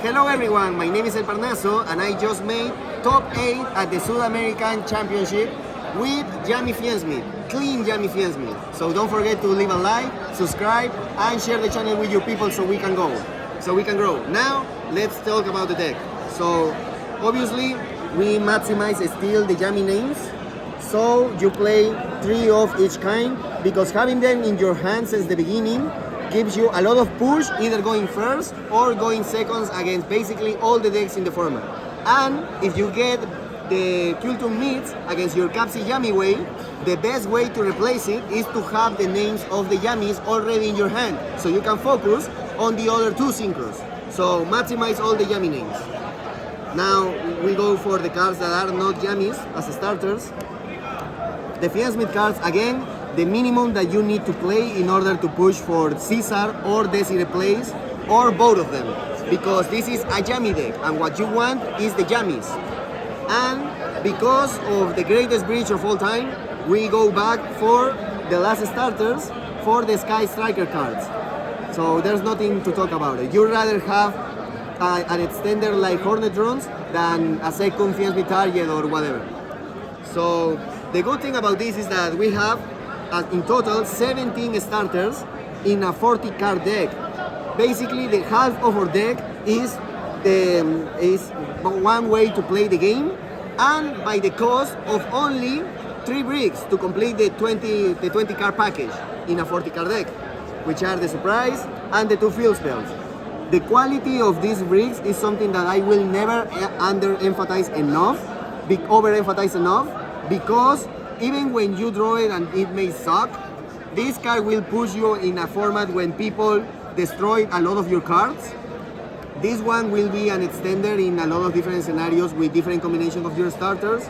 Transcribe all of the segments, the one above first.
Hello everyone, my name is El Parnaso and I just made top 8 at the South American Championship with Jamie Fiensmith, clean Jamie Fiensmith. So don't forget to leave a like, subscribe and share the channel with your people so we can grow. Now let's talk about the deck. So obviously we maximize still the Jamie names. So you play 3 of each kind because having them in your hand since the beginning gives you a lot of push, either going first or going seconds against basically all the decks in the format. And if you get the Kultum meets against your Capsi Yami way, the best way to replace it is to have the names of the Yamis already in your hand, so you can focus on the other 2 synchros. So maximize all the Yami names. Now we go for the cards that are not Yamis as starters. The Fiensmith cards, again, the minimum that you need to play in order to push for Caesar or Desiree plays, or both of them, because this is a Yami deck and what you want is the Yamis. And because of the greatest bridge of all time, we go back for the last starters for the Sky Striker cards. So there's nothing to talk about it. You'd rather have an extender like Hornetrons than a second Fiensmith target or whatever. So the good thing about this is that we have in total 17 starters in a 40 card deck. Basically the half of our deck is one way to play the game, and by the cost of only 3 bricks to complete the 20 card package in a 40 card deck, which are the surprise and the 2 field spells. The quality of these bricks is something that I will never overemphasize enough, because even when you draw it and it may suck, this card will push you in a format when people destroy a lot of your cards. This one will be an extender in a lot of different scenarios with different combinations of your starters.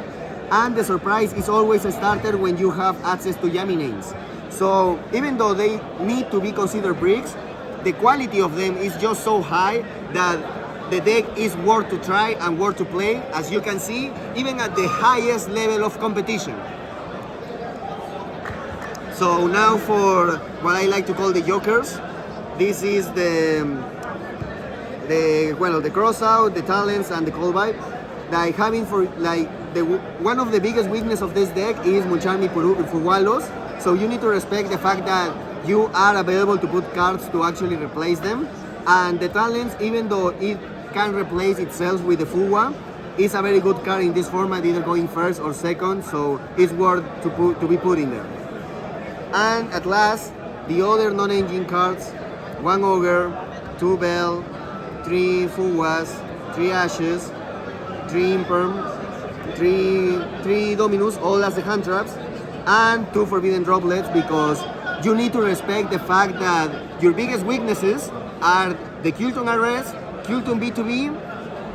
And the surprise is always a starter when you have access to Yami names. So even though they need to be considered bricks, the quality of them is just so high that the deck is worth to try and worth to play, as you can see, even at the highest level of competition. So now for what I like to call the jokers. This is the crossout, the talents, and the call vibe. Like having for one of the biggest weaknesses of this deck is Muncharmi Fuwalos. So you need to respect the fact that you are available to put cards to actually replace them. And the talents, even though it can replace itself with the Fuwa, is a very good card in this format, either going first or second. So it's worth to be put in there. And at last, the other non-engine cards: 1 Ogre, 2 Bell, 3 Fuwas, 3 Ashes, 3 Imperm, 3 Dominus, all as the hand traps, and 2 Forbidden Droplets, because you need to respect the fact that your biggest weaknesses are the Kultum Arrest, Kultum B2B,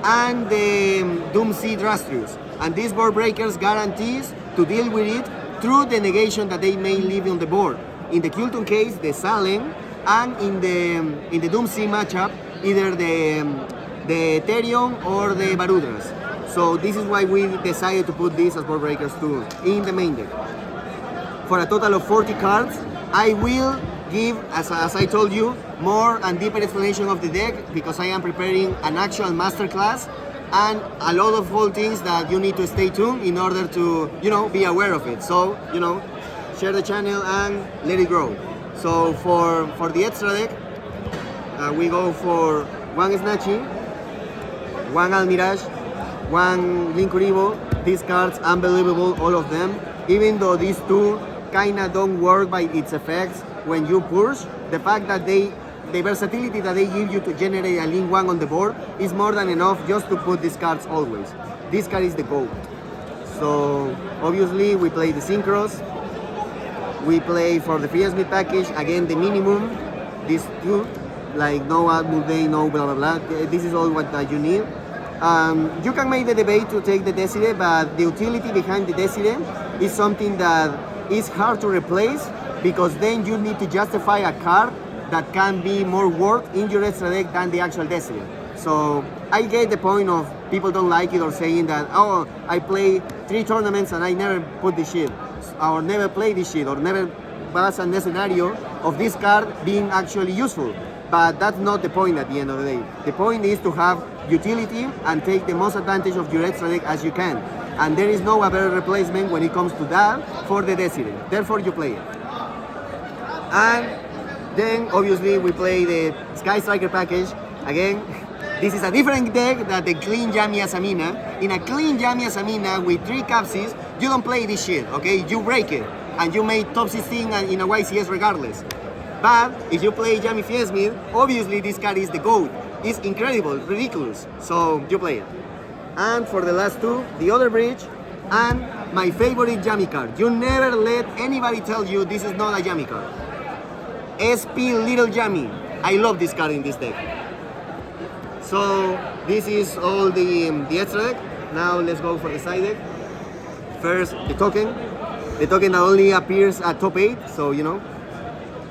and the Doom Seed Rastrius. And these board breakers guarantees to deal with it through the negation that they may leave on the board. In the Kultum case, the Salem, and in the Doom Sea matchup, either the Ethereum or the Barudras. So this is why we decided to put these as board breakers too in the main deck. For a total of 40 cards, I will give, as I told you, more and deeper explanation of the deck, because I am preparing an actual masterclass and a lot of whole things that you need to stay tuned in order to, be aware of it. So, share the channel and let it grow. So for the extra deck, we go for 1 Snatchy, 1 Almirage, 1 Linkuribo. These cards, unbelievable, all of them. Even though these 2 kinda don't work by its effects when you push, the fact that the versatility that they give you to generate a Link 1 on the board is more than enough just to put these cards always. This card is the GOAT. So obviously we play the Synchros. We play for the Fiensmith package, again the minimum, these 2, like no Admulday, no blah blah blah. This is all what you need. You can make the debate to take the Desiree, but the utility behind the Desiree is something that is hard to replace, because then you need to justify a card that can be more worth in your extra deck than the actual Desiree. So I get the point of people don't like it, or saying that, oh, I play 3 tournaments and I never put this shit, or never play this shit, or never pass a scenario of this card being actually useful. but that's not the point at the end of the day. The point is to have utility and take the most advantage of your extra deck as you can. And there is no better replacement when it comes to that for the Desire. Therefore you play it. And then obviously we play the Sky Striker package. Again, this is a different deck than the clean Yami Asamina. In a clean Yami Asamina with 3 capsies, you don't play this shit, okay? You break it. And you make top 16 in a YCS regardless. But if you play Yami Fiesmith, obviously this card is the GOAT. It's incredible, ridiculous. So you play it. And for the last 2, the other bridge and my favorite Yami card. You never let anybody tell you this is not a Yami card. SP Little Yami. I love this card in this deck. So this is all the extra deck. Now let's go for the side deck. First, the token. The token that only appears at top 8, so you know.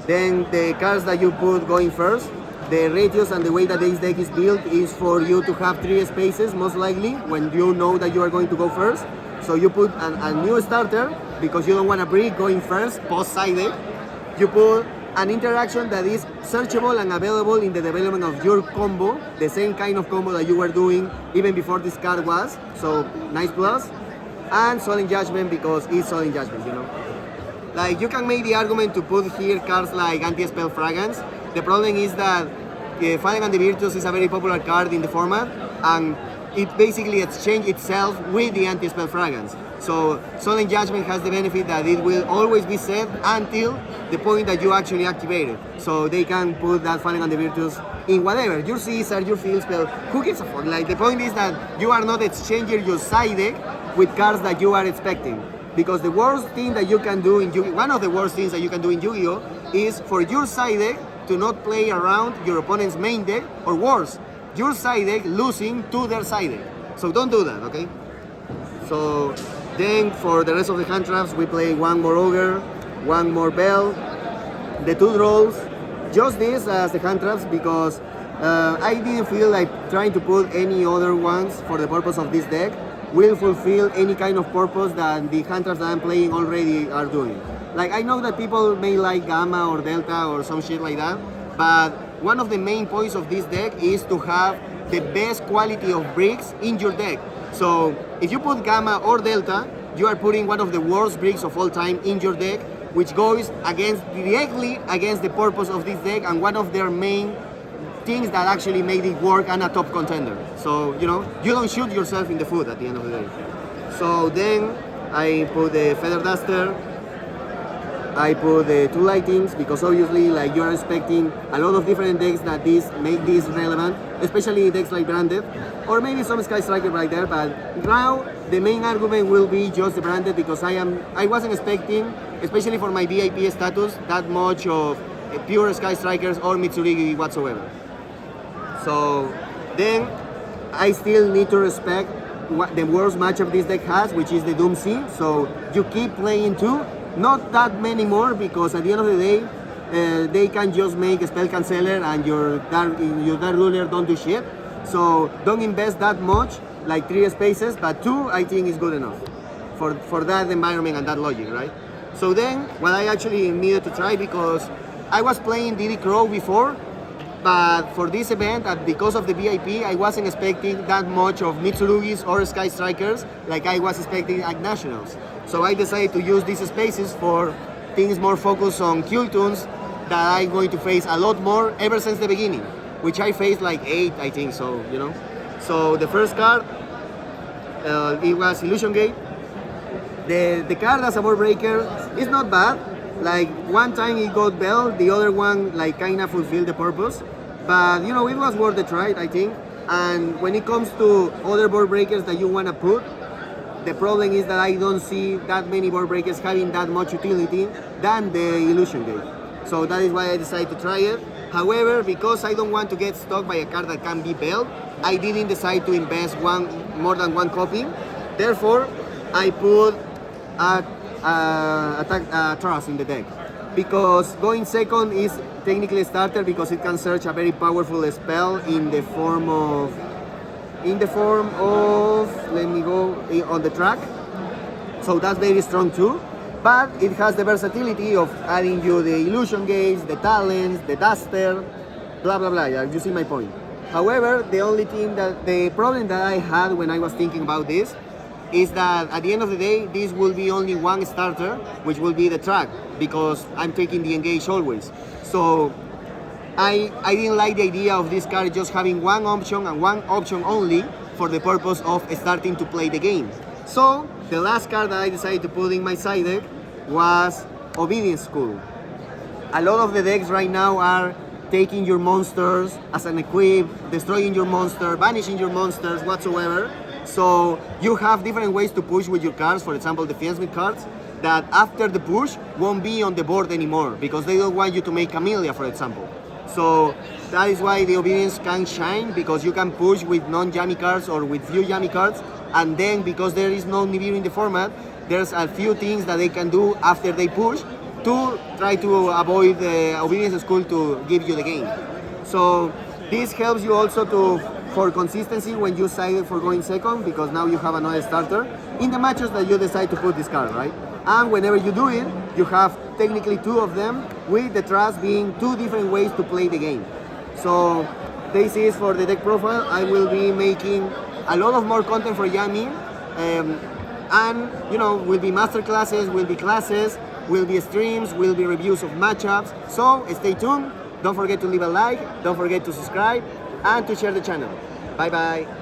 Then the cards that you put going first. The ratios and the way that this deck is built is for you to have 3 spaces, most likely, when you know that you are going to go first. So you put a new starter, because you don't want a brick going first, post side deck. You put an interaction that is searchable and available in the development of your combo, the same kind of combo that you were doing even before this card was, so nice plus. And Solemn Judgment, because it's Solemn Judgment, you know. Like, you can make the argument to put here cards like Anti-Spell Fragrance. The problem is that Fallen and the Virtuous is a very popular card in the format, and it basically exchanges itself with the Anti-Spell Fragrance. So Solemn Judgment has the benefit that it will always be set until the point that you actually activate it. So they can put that Fallen and the Virtuous in whatever, your Caesar, your field spell, who gives a fuck? Like, the point is that you are not exchanging your side deck with cards that you are expecting. Because the worst thing that you can do in Yu-Gi-Oh! One of the worst things that you can do in Yu-Gi-Oh! Is for your side deck to not play around your opponent's main deck, or worse, your side deck losing to their side deck. So don't do that, okay? So then for the rest of the hand traps, we play 1 more Ogre, 1 more Bell, the 2 draws, just this as the hand traps, because I didn't feel like trying to put any other ones for the purpose of this deck will fulfill any kind of purpose that the hand traps that I'm playing already are doing. Like, I know that people may like Gamma or Delta or some shit like that, but one of the main points of this deck is to have the best quality of bricks in your deck. So if you put Gamma or Delta, you are putting one of the worst bricks of all time in your deck, which goes directly against the purpose of this deck and one of their main things that actually made it work and a top contender. So, you know, you don't shoot yourself in the foot at the end of the day. So then I put the Feather Duster, I put the 2 Lightings, because obviously, like, you're expecting a lot of different decks that make this relevant, especially decks like Branded, or maybe some Sky Striker right there, but now the main argument will be just the Branded, because I wasn't expecting, especially for my VIP status, that much of pure Sky Strikers or Mitsurigi whatsoever. So then I still need to respect what the worst matchup this deck has, which is the Doom Sea. So you keep playing 2, not that many more, because at the end of the day, they can just make a spell canceller and your Dark Ruler don't do shit. So don't invest that much, like 3 spaces, but 2 I think is good enough for that environment and that logic, right? So then what I actually needed to try, because I was playing Diddy Crow before, but for this event, and because of the VIP, I wasn't expecting that much of Mitsurugis or Sky Strikers like I was expecting at Nationals. So I decided to use these spaces for things more focused on Kill Tunes that I'm going to face a lot more ever since the beginning, which I faced like 8, I think, so, you know. So the first card, it was Illusion Gate. The card as a board breaker is not bad. Like, one time it got Bell, the other one like kind of fulfilled the purpose. But, you know, it was worth the try, I think. And when it comes to other board breakers that you want to put, the problem is that I don't see that many board breakers having that much utility than the Illusion Gate. So that is why I decided to try it. However, because I don't want to get stuck by a card that can be Bell, I didn't decide to invest more than 1 copy. Therefore, I put Trust in the deck, because going second is technically a starter, because it can search a very powerful spell in the form of let me go on the track. So that's very strong too, but it has the versatility of adding you the Illusion Gates, the Talents, the Duster, blah blah blah. Yeah, you see my point. However, the problem that I had when I was thinking about this is that at the end of the day, this will be only one starter, which will be the track, because I'm taking the engage always. So I didn't like the idea of this card just having one option and one option only for the purpose of starting to play the game. So the last card that I decided to put in my side deck was Obedience School. A lot of the decks right now are taking your monsters as an equip, destroying your monster, banishing your monsters, whatsoever. So you have different ways to push with your cards, for example, defensive cards, that after the push won't be on the board anymore because they don't want you to make Camellia, for example. So that is why the Obedience can shine, because you can push with non-Yami cards or with few Yami cards, and then because there is no Nibiru in the format, there's a few things that they can do after they push to try to avoid the Obedience School to give you the game. So this helps you also for consistency when you decide for going second, because now you have another starter in the matches that you decide to put this card, right? And whenever you do it, you have technically two of them, with the trust being two different ways to play the game. So this is for the deck profile. I will be making a lot of more content for Yami, and will be master classes, will be classes, will be streams, will be reviews of matchups. So stay tuned. Don't forget to leave a like, don't forget to subscribe, and to share the channel. Bye bye.